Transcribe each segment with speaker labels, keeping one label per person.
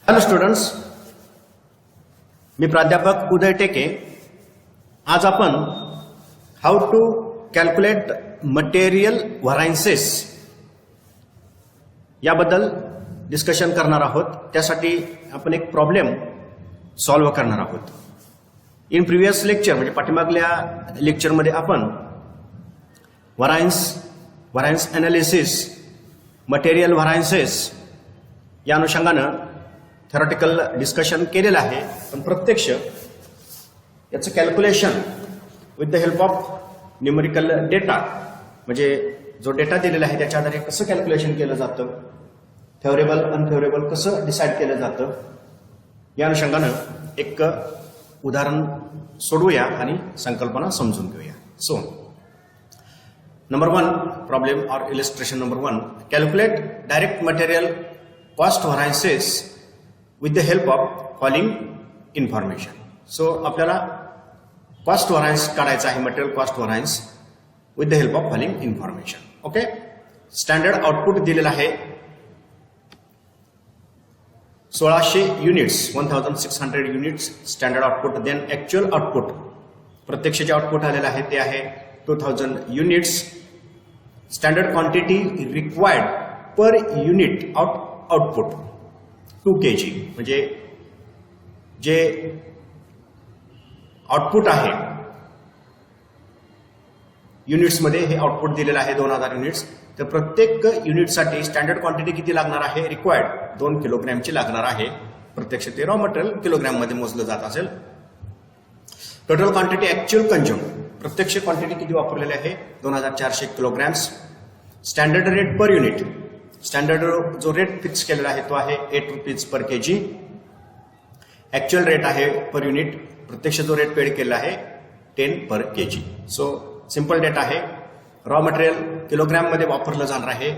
Speaker 1: Hello students, मी प्राध्यापक उदय टेके. आज आपण हाऊ टू कॅल्क्युलेट मटेरियल व्हरायन्सेस याबद्दल डिस्कशन करणार आहोत. त्यासाठी आपण एक प्रॉब्लेम सॉल्व्ह करणार आहोत. इन प्रिव्हियस लेक्चर म्हणजे पाठीमागल्या लेक्चरमध्ये आपण व्हरायन्स एनालिसिस, मटेरियल व्हरायन्सेस या अनुषंगानं थेरॉटिकल डिस्कशन केलेलं आहे. पण प्रत्यक्ष याचं calculation with the help of numerical data, म्हणजे जो डेटा दिलेला आहे त्याच्या आधारे कसं कॅल्क्युलेशन केलं जातं, फेवरेबल अनफेवरेबल कसं डिसाईड केलं जातं, या अनुषंगानं एक उदाहरण सोडवूया आणि संकल्पना समजून घेऊया. सो नंबर 1 प्रॉब्लेम और illustration number 1, calculate direct material cost variances with the help of following information. So आपल्याला कॉस्ट व्हरायन्स काढायचा आहे, material cost variance with the help of following information. Okay, standard output दिलेला आहे 1600 units, 1600 units standard output. Then actual output, प्रत्यक्ष जे output आलेलं आहे ते आहे 2000 units. Standard quantity required per unit output 2 kg, म्हणजे जे आउटपुट आहे युनिट्समध्ये हे आउटपुट दिलेलं आहे 2000 युनिट्स. तर प्रत्येक युनिटसाठी स्टँडर्ड क्वांटिटी किती लागणार आहे, रिक्वायर्ड 2 किलोग्रॅमची लागणार आहे. प्रत्यक्ष ते रॉ मटेरियल किलोग्रॅम मध्ये मोजलं जात असेल. टोटल क्वांटिटी ऍक्च्युअल कंझ्युम, प्रत्यक्ष क्वांटिटी किती वापरलेली आहे 2400 kilograms. Standard rate per unit, standard जो रेट फिक्स केलेला आहे तो आहे 8 rupees per KG. Actual rate आहे पर युनिट, प्रत्यक्ष जो रेट पेड केलेला आहे 10 पर केजी. सो सिंपल डेटा आहे. रॉ मटेरियल किलोग्रॅम मध्ये वापरलं जाणार आहे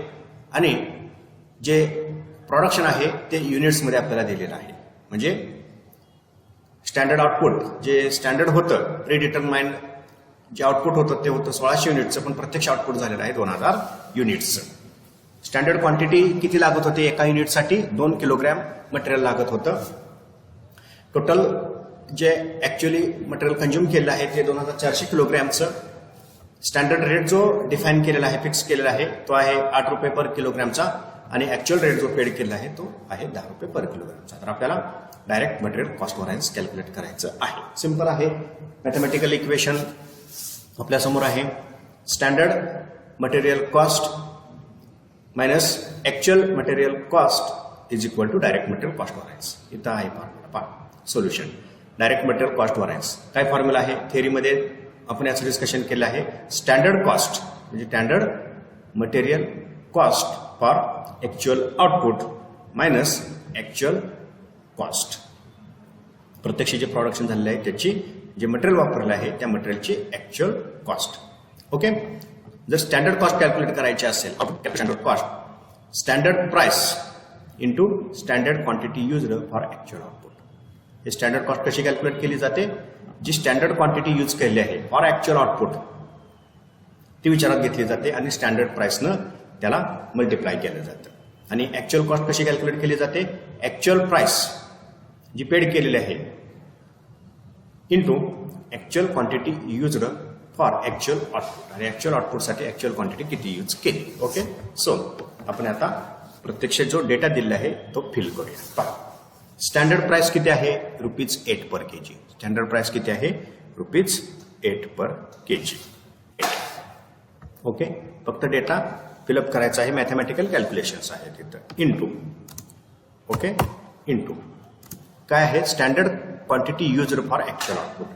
Speaker 1: आणि जे प्रोडक्शन आहे ते युनिट्समध्ये आपल्याला दिलेलं आहे. म्हणजे स्टँडर्ड आउटपुट जे स्टँडर्ड होतं, प्रीडिटरमाइंड जे आउटपुट होतं ते होतं 1600 युनिटचं, पण प्रत्यक्ष आउटपुट झालेलं आहे 2000 युनिट्सचं. स्टँडर्ड क्वांटिटी किती लागत होती एका युनिटसाठी, 2 किलोग्रॅम मटेरियल लागत होतं. टोटल जे ऍक्च्युअली मटेरियल कंझ्युम केलेलं आहे ते 2400 किलोग्रॅमचं. स्टँडर्ड रेट जो डिफाईन केलेला आहे, फिक्स केलेला आहे, तो आहे 8 रुपये पर किलोग्रॅमचा आणि ऍक्च्युअल रेट जो पेड केलेला आहे तो आहे 10 रुपये पर किलोग्रॅमचा. तर आपल्याला direct material cost variance calculate करायचं आहे. सिंपल आहे. मॅथमॅटिकल इक्वेशन आपल्यासमोर आहे. Standard material cost minus actual material cost is equal to direct material cost variance. इथं आहे formula. Solution direct material cost variance. काय फॉर्म्युला आहे, थेअरीमध्ये आपण याचं डिस्कशन केलं आहे. स्टँडर्ड कॉस्ट म्हणजे standard material cost for actual output minus actual cost. प्रत्यक्ष जे प्रोडक्शन झालेलं आहे त्याची जे मटेरियल वापरलं आहे त्या मटेरियलची ऍक्च्युअल कॉस्ट. ओके, जर स्टँडर्ड कॉस्ट कॅल्क्युलेट करायची असेल, standard cost, standard price into standard quantity used for actual output. हे स्टँडर्ड कॉस्ट कशी कॅल्क्युलेट केली जाते, जी स्टँडर्ड क्वांटिटी यूज केली आहे फॉर ऍक्च्युअल आउटपुट ती विचारात घेतली जाते आणि स्टँडर्ड प्राइसनं त्याला मल्टिप्लाय केलं जातं. आणि ऍक्च्युअल कॉस्ट कशी कॅल्क्युलेट केली जाते, ऍक्च्युअल प्राइस जी पेड केलेली आहे into actual quantity used for actual output, आणि ऍक्च्युअल आउटपुटसाठी ऍक्च्युअल क्वांटिटी किती यूज केली. ओके, सो आपण आता प्रत्यक्ष जो डेटा दिलेला आहे तो फिल करूया. पहा, स्टँडर्ड प्राइस किती आहे, ₹8 पर केजी. स्टँडर्ड प्राइस किती आहे, ₹8 पर केजी. ओके, फक्त डेटा फिलअप करायचा आहे. मॅथमॅटिकल कॅल्क्युलेशन्स आहेत तिथं. इंटू, ओके, इंटू काय आहे, standard quantity used for actual output.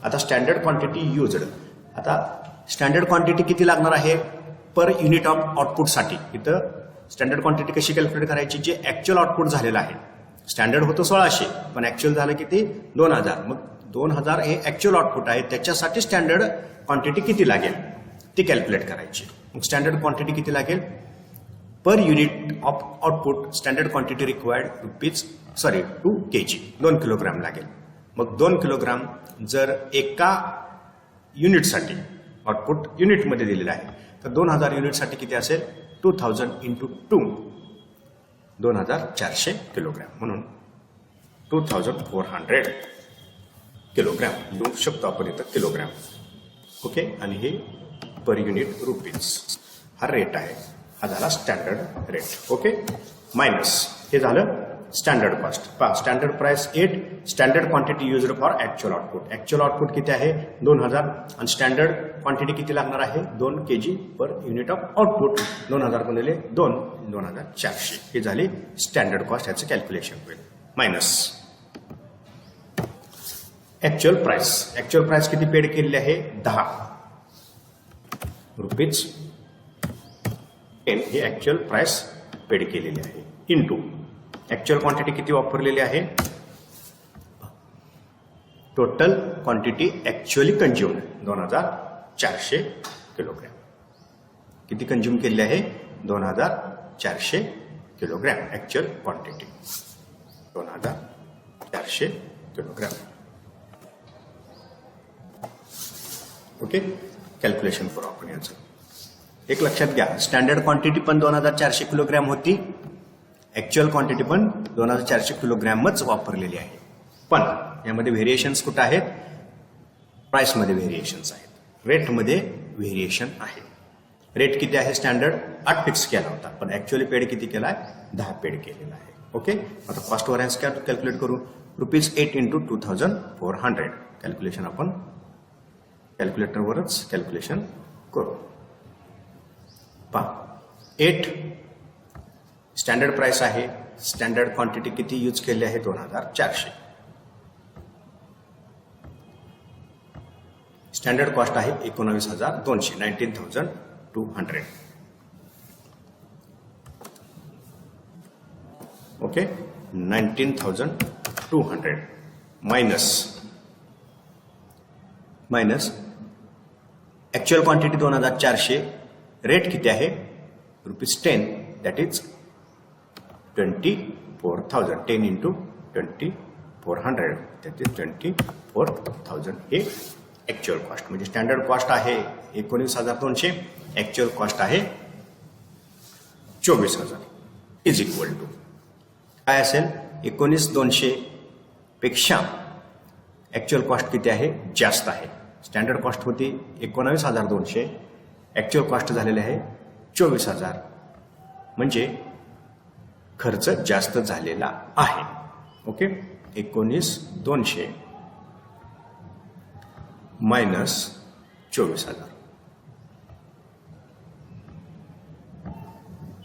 Speaker 1: आता स्टँडर्ड क्वांटिटी युज्ड, आता स्टँडर्ड क्वांटिटी किती लागणार आहे पर युनिट ऑफ आउटपुटसाठी. इथं स्टँडर्ड क्वांटिटी कशी कॅल्क्युलेट करायची, जे ऍक्च्युअल आउटपुट झालेलं आहे. स्टँडर्ड होतं 1600 पण ऍक्च्युअल झालं किती 2000. मग 2000 हे ऍक्च्युअल आउटपुट आहे, त्याच्यासाठी स्टँडर्ड क्वांटिटी किती लागेल ती कॅल्क्युलेट करायची. मग स्टँडर्ड क्वांटिटी किती लागेल पर unit of output, standard quantity required 2 kg, 2 kilogram लागेल. मग 2 किलोग्राम जर एका युनिटसाठी आउटपुट युनिटमध्ये दिलेलं आहे तर 2000 युनिटसाठी किती असेल 2000 × 2 2400 किलोग्राम. म्हणून 2400 किलोग्रॅम लिहू शकतो आपण इथं किलोग्रॅम. ओके, आणि हे पर युनिट रुपीज हा रेट आहे. हा झाला स्टँडर्ड रेट. ओके, मायनस हे झालं स्टँडर्ड कॉस्ट. पहा, standard price 8, standard quantity used for actual output. Actual output किती आहे 2000 आणि स्टँडर्ड क्वांटिटी किती लागणार आहे 2 kg per unit of output. 2000 गुणिले 2 2400 ही झाली स्टँडर्ड कॉस्ट. याचं कॅल्क्युलेशन होईल. Minus actual price. Actual price किती पेड केलेली आहे 10 रुपीज 10 ही ऍक्च्युअल प्राइस पेड केलेली आहे. इंटू ऍक्च्युअल क्वांटिटी किती वापरलेली आहे. Total quantity actually consumed 2400 kilogram. किती कंझ्युम केलेली आहे 2400 kilogram actual quantity 2400 kilogram. Okay, calculation करू आपण याचं. एक लक्षात घ्या, स्टँडर्ड क्वांटिटी पण 2400 किलोग्रॅम होती, ऍक्च्युअल क्वांटिटी पण 2400 किलोग्रॅमच वापरलेली आहे. पण यामध्ये व्हेरिएशन्स कुठं आहेत. प्राइसमध्ये व्हेरिएशन्स आहेत, रेटमध्ये व्हेरिएशन आहे. रेट किती आहे स्टँडर्ड 8 फिक्स केला होता, पण ऍक्च्युअली पेड किती केला आहे 10 पेड केलेला आहे. ओके, आता कॉस्ट व्हॅरियन्स कॅल्क्युलेट करू. ₹8 × 2400 कॅल्क्युलेशन आपण कॅल्क्युलेटरवरच कॅल्क्युलेशन करू. पहा, 8 स्टँडर्ड प्राइस आहे. स्टँडर्ड क्वांटिटी किती यूज केली आहे 2400. स्टँडर्ड कॉस्ट आहे 19,200 19,200. Okay, 19,200 minus actual quantity 2400. Rate किती आहे ₹10 दॅट इज 24,000. 10 × 2400 दॅट इज 24,000 हे ऍक्च्युअल कॉस्ट. म्हणजे स्टँडर्ड कॉस्ट आहे 19,200, ऍक्च्युअल कॉस्ट आहे 24,000 इज इक्वल टू काय असेल 19,200 पेक्षा ऍक्च्युअल कॉस्ट किती आहे जास्त आहे. स्टँडर्ड कॉस्ट होती 19,200, ऍक्च्युअल कॉस्ट झालेले आहे 24,000. म्हणजे खर्च जास्त झालेला आहे. ओके, 19,200 मायनस 24,000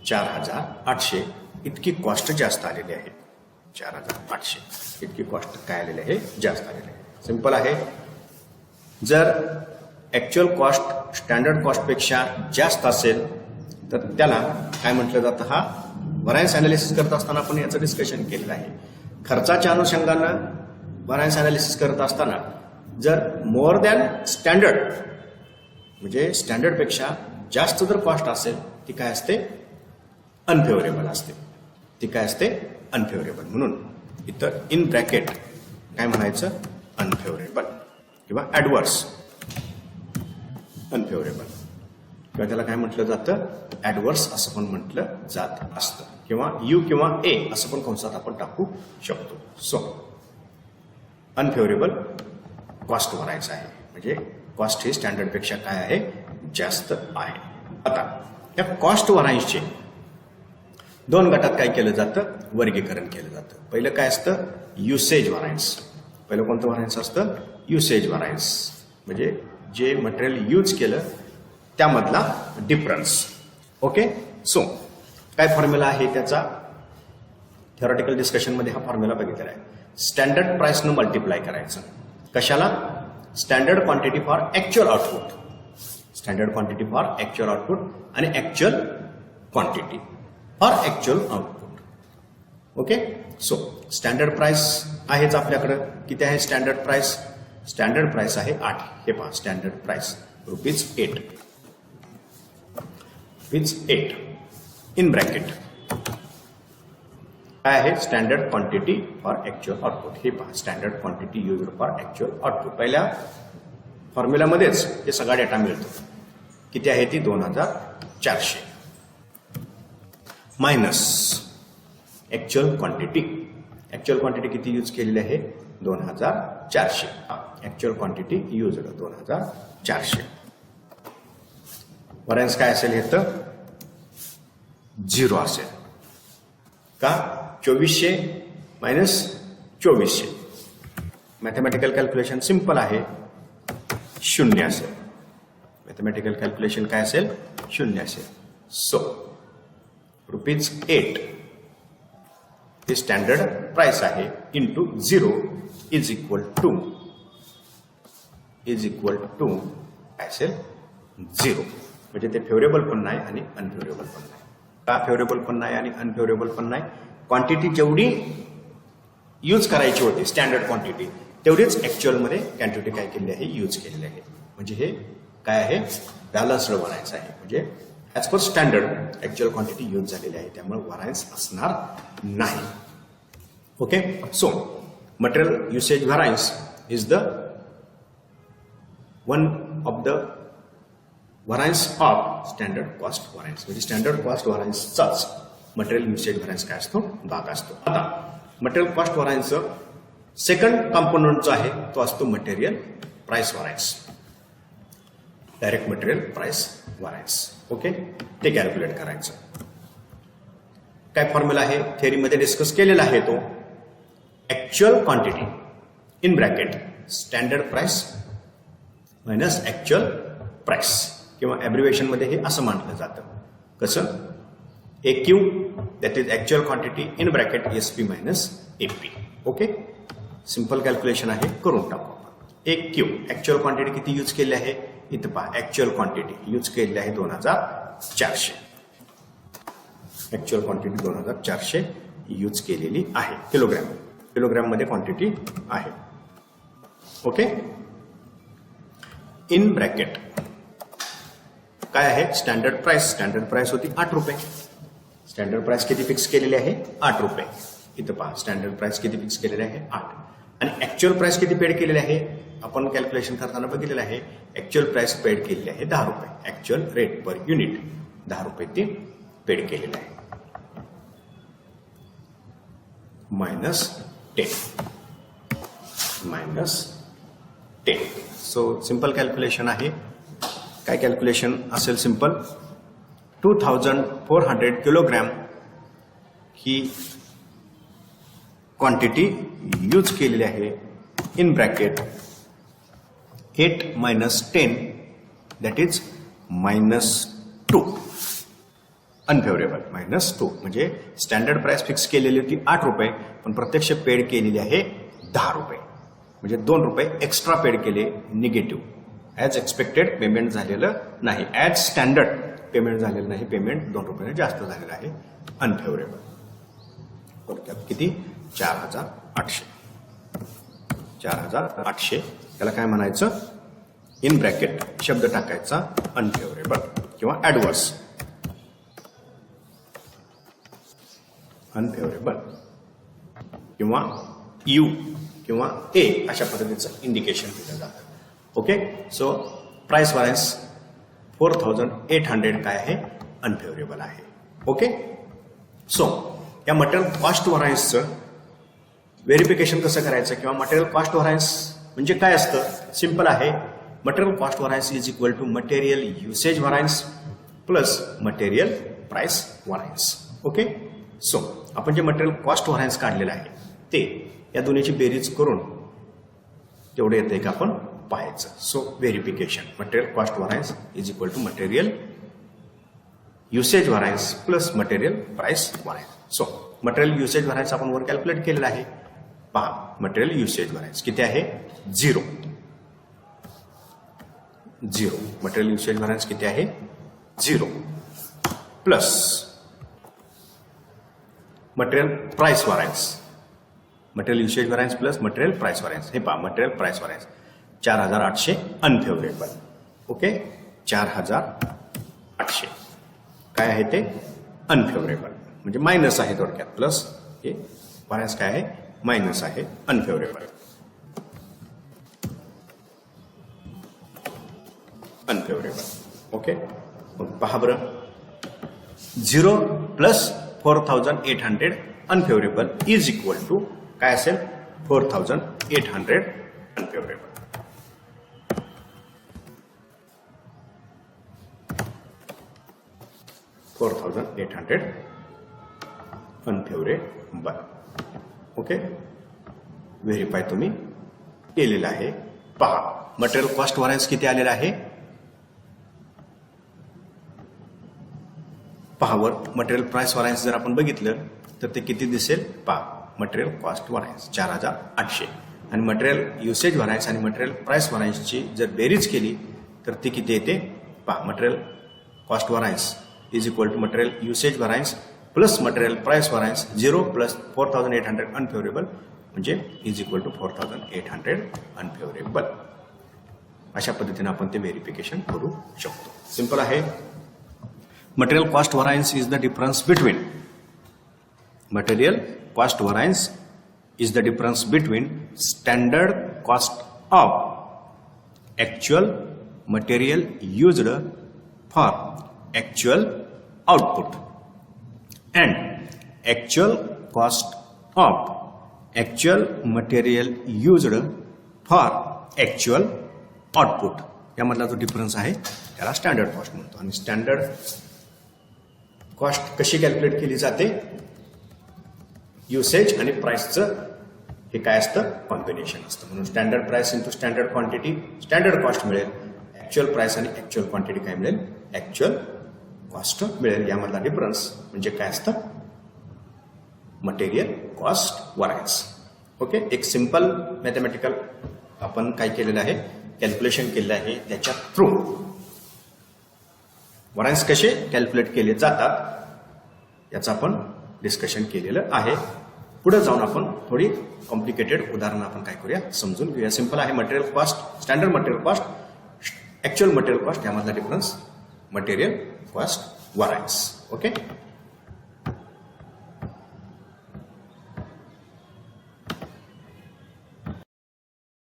Speaker 1: 4,800 इतकी कॉस्ट जास्त आलेली आहे. 4,800 इतकी कॉस्ट काय आलेली आहे जास्त आलेली आहे. सिंपल आहे. जर ऍक्च्युअल कॉस्ट स्टँडर्ड कॉस्टपेक्षा जास्त असेल तर त्याला काय म्हटलं जातं. हा व्हरायन्स अनालिसिस करत असताना आपण याचं डिस्कशन केलेलं आहे. खर्चाच्या अनुषंगानं व्हरायन्स अनालिसिस करत असताना जर मोर दॅन स्टँडर्ड म्हणजे स्टँडर्डपेक्षा जास्त जर कॉस्ट असेल ती काय असते अनफेवरेबल असते. ती काय असते अनफेवरेबल. म्हणून इथं इन ब्रॅकेट काय म्हणायचं अनफेवरेबल किंवा ऍडवर्स. अनफेवरेबल किंवा त्याला काय म्हटलं जातं ऍडवर्स असं पण म्हटलं जात असतं, किंवा यू किंवा ए असं पण कंसात आपण टाकू शकतो. सो अनफेवरेबल कॉस्ट व्हरायन्स आहे. म्हणजे कॉस्ट ही स्टँडर्डपेक्षा काय आहे जास्त आहे. आता या कॉस्ट व्हरायन्सचे 2 गटात काय केलं जातं वर्गीकरण केलं जातं. पहिलं काय असतं युसेज व्हरायन्स. पहिलं कोणतं व्हरायन्स असतं युसेज व्हरायन्स. म्हणजे जे मटेरियल यूज केलं त्यामधला डिफरन्स. ओके, सो काय फॉर्म्युला आहे त्याचा थेरॉटिकल डिस्कशनमध्ये हा फॉर्म्युला बघितलेला आहे. स्टँडर्ड प्राइसनं मल्टिप्लाय करायचं. कशाला standard quantity for actual output. Standard quantity for actual output आणि actual quantity for actual output. Okay, so standard price आहेच आपल्याकडं. किती आहे स्टँडर्ड प्राइस. स्टँडर्ड प्राइस आहे 8. हे पहा स्टँडर्ड प्राइस ₹8 इन ब्रॅकेट काय आहे standard quantity for actual output. हे पहा standard quantity used for actual output. पहिल्या फॉर्म्युलामध्येच हे सगळा डेटा मिळतो. किती आहे ती 2,400 minus actual quantity actual quantity किती यूज केलेली आहे 2400. Actual quantity use 2400. व्हरायन्स काय असेल हे तर 0 असेल का 2400 मायनस 2400. मॅथमॅटिकल कॅल्क्युलेशन सिंपल आहे 0 असेल. मॅथमॅटिकल कॅल्क्युलेशन काय असेल 0 असेल. सो ₹8 हे स्टँडर्ड प्राइस आहे इंटू 0 इज इक्वल टू काय असेल 0. म्हणजे ते फेवरेबल पण नाही आणि अनफेवरेबल पण नाही. का फेवरेबल पण नाही आणि अनफेवरेबल पण नाही? क्वांटिटी जेवढी यूज करायची होती स्टँडर्ड क्वांटिटी तेवढीच ऍक्च्युअलमध्ये क्वांटिटी काय केली आहे यूज केलेली आहे. म्हणजे हे काय आहे बॅलन्स्ड व्हरायन्स आहे. म्हणजे as per standard actual quantity use झालेली आहे त्यामुळे व्हरायन्स असणार नाही. Okay. So material usage variance is the one of the variance of standard cost variance. म्हणजे स्टँडर्ड कॉस्ट व्हरायन्सचाच मटेरियल युसेज व्हरायन्स काय असतो भाग असतो. आता मटेरियल कॉस्ट व्हरायन्सचं सेकंड कॉम्पोनंट जो आहे तो असतो material price variance. Direct material price variance. Okay. ते कॅल्क्युलेट करायचं. काय फॉर्म्युला आहे थेअरीमध्ये डिस्कस केलेला आहे तो. Actual quantity in bracket standard price minus actual price किंवा ॲब्रिव्हिएशन मध्ये हे असं म्हटलं जातं. कसं AQ that is actual quantity in bracket SP minus AP. Okay. Simple calculation आहे करून टाकू. AQ ऍक्च्युअल क्वांटिटी किती यूज केली आहे इथं पहा. ऍक्च्युअल क्वांटिटी यूज केलेली आहे 2400. ऍक्च्युअल क्वांटिटी 2400 यूज केलेली आहे. किलोग्राम मध्ये क्वांटिटी आहे. ओके. इन ब्रॅकेट काय आहे स्टँडर्ड प्राइस होती 8 रुपये. स्टँडर्ड प्राइस किती फिक्स केलेली आहे 8 रुपये. इथं पहा स्टँडर्ड प्राइस किती फिक्स केलेली आहे 8. आणि ऍक्च्युअल प्राइस किती पेड केलेली आहे आपण कॅल्क्युलेशन करताना बघितलेलं आहे. ऍक्च्युअल प्राइस पेड केलेली आहे 10 रुपये. ऍक्च्युअल रेट पर युनिट 10 रुपये ती पेड केलेलं आहे. मायनस 10. सो सिंपल कॅल्क्युलेशन आहे. काय कॅल्क्युलेशन असेल सिंपल 2400 किलोग्रॅम ही क्वांटिटी यूज केलेली आहे in bracket 8 minus 10 that is -2. Unfavourable -2. म्हणजे स्टँडर्ड प्राइस फिक्स केलेली होती 8 रुपये पण प्रत्यक्ष पेड केलेली आहे 10 रुपये. म्हणजे 2 रुपये एक्स्ट्रा पेड केले निगेटिव्ह. ॲज एक्सपेक्टेड पेमेंट झालेलं नाही. ॲज स्टँडर्ड पेमेंट झालेलं नाही. पेमेंट 2 रुपये जास्त झालेलं आहे. अनफेवरेबल. थोडक्यात किती 4800. त्याला काय म्हणायचं इन ब्रॅकेट शब्द टाकायचा अनफेवरेबल किंवा ॲडवर्स. अनफेवरेबल किंवा U किंवा A अशा पद्धतीचं इंडिकेशन दिलं जातं. ओके. सो प्राइस व्हरायन्स 4800 काय आहे अनफेवरेबल आहे. ओके. सो या मटेरियल कॉस्ट व्हरायन्सचं व्हेरिफिकेशन कसं करायचं किंवा मटेरियल कॉस्ट व्हरायन्स म्हणजे काय असतं सिंपल आहे. Material cost variance is equal to material usage variance plus material price variance. Okay. So आपण जे मटेरियल कॉस्ट व्हरायन्स काढलेलं आहे ते या दोन्हीची बेरीज करून तेवढे येते का आपण पाहायचं. So verification material cost variance is equal to material usage variance plus material price variance. So material usage variance आपण वर कॅल्क्युलेट केलेलं आहे. पहा मटेरियल युसेज व्हरायन्स किती आहे 0. मटेरियल युसेज व्हरायन्स किती आहे 0 plus material price variance. Material usage variance plus material price variance. हे पहा material price variance 4800 unfavourable. Okay. 4800 काय आहे ते अनफेवरेबल म्हणजे मायनस आहे थोडक्यात. प्लस हे व्हरायन्स काय आहे मायनस आहे अनफेवरेबल. ओके. मग पहा बरं 0 plus 4800 unfavourable is equal to काय असेल 4800 अनफेवरेबल. अनफेवरेबल. ओके, व्हेरीफाय तुम्ही केलेलं आहे. पहा मटेरियल कॉस्ट व्हरायन्स किती आलेला आहे. पहा वर मटेरियल प्राइस व्हरायन्स जर आपण बघितलं तर ते किती दिसेल. पहा मटेरियल कॉस्ट व्हरायन्स 4800 आणि मटेरियल युसेज व्हरायन्स आणि मटेरियल प्राइस व्हरायन्सची जर बेरीज केली तर ती किती येते. पहा material cost variance is equal to material usage variance plus material price variance 0 plus 4800 unfavourable म्हणजे इज इक्वल टू 4800 अनफेवरेबल. अशा पद्धतीने आपण ते व्हेरिफिकेशन करू शकतो. सिंपल आहे. Material cost variance is the difference between standard cost of actual material used for actual output and actual cost of actual material used for actual output. यामधला जो difference आहे त्याला स्टँडर्ड कॉस्ट म्हणतो. आणि standard cost कशी calculate केली जाते. Usage आणि प्राइसचं हे काय असतं कॉम्बिनेशन असतं. म्हणून standard price into standard quantity standard cost मिळेल. ऍक्च्युअल प्राइस आणि ऍक्च्युअल क्वांटिटी काय मिळेल ऍक्च्युअल कॉस्ट मिळेल. यामधला डिफरन्स म्हणजे काय असतं मटेरियल कॉस्ट व्हरायन्स. ओके, एक सिंपल मॅथमॅटिकल आपण काय केलेलं आहे कॅल्क्युलेशन केलेलं आहे. त्याच्या थ्रू व्हरायन्स कसे कॅल्क्युलेट केले जातात याचं आपण डिस्कशन केलेलं आहे. पुढे जाऊन आपण थोडी कॉम्प्लिकेटेड उदाहरणं आपण काय करूया समजून घेऊया. सिंपल आहे. Material cost standard material cost actual material cost यामधला डिफरन्स मटेरियल कॉस्ट व्हरायन्स. ओके,